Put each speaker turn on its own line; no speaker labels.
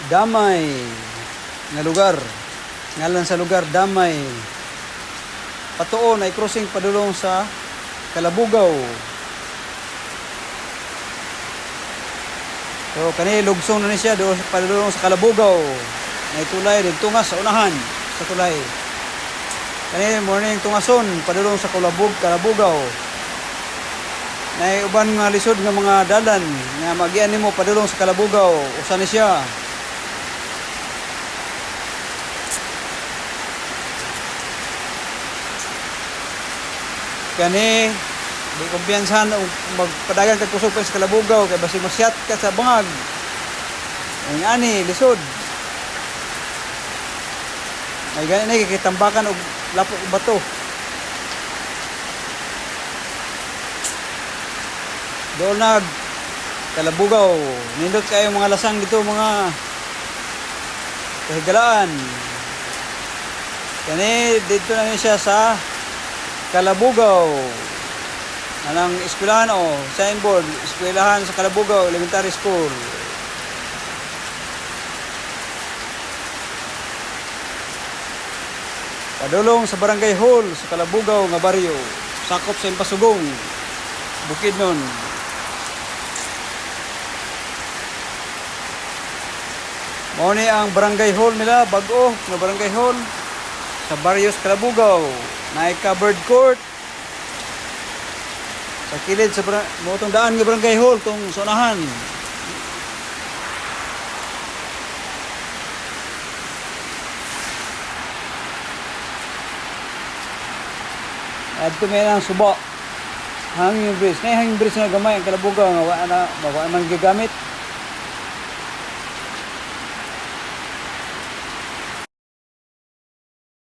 Damay nga lugar. Ngalan sa lugar Damay. Patuon ay crossing padulong sa Kalabugaw. So kani lugsong na ni siya doon padulong sa Kalabugaw. Nay tulay din tungas sa unahan sa tulay. Kani morning tungason padulong sa Kalabugaw. Nay uban nga lisod nga mga dalan nga magian nimo padulong sa Kalabugaw. Usa ni siya. Kani di kumpiyansahan magpadagan kag kusog pa sa Kalabugaw kay basi masyat ka sa bangag. Ang ani lisod. May gani na kitambakan og lapok og bato. Doon nag Kalabugaw. Nindot kayo mga lasang dito mga kahigalaan. Kani dito na ni siya sa Kalabugaw. Anang eskwelahan signboard, eskwelahan sa Kalabugaw Elementary School. Padulong sa Barangay Hall sa Kalabugaw nga baryo, sakop sa Impasugong, Bukidnon. Mao ni ang Barangay Hall nila, bag-o nga Barangay Hall sa baryo sa Kalabugaw. Naay covered court sa kilid sa motong daan nga Barangay Hall tong sonahan. Adto may nang subo hanging bridge na hanging bridge na gamay ang Kalabugaw nga wala man gigamit.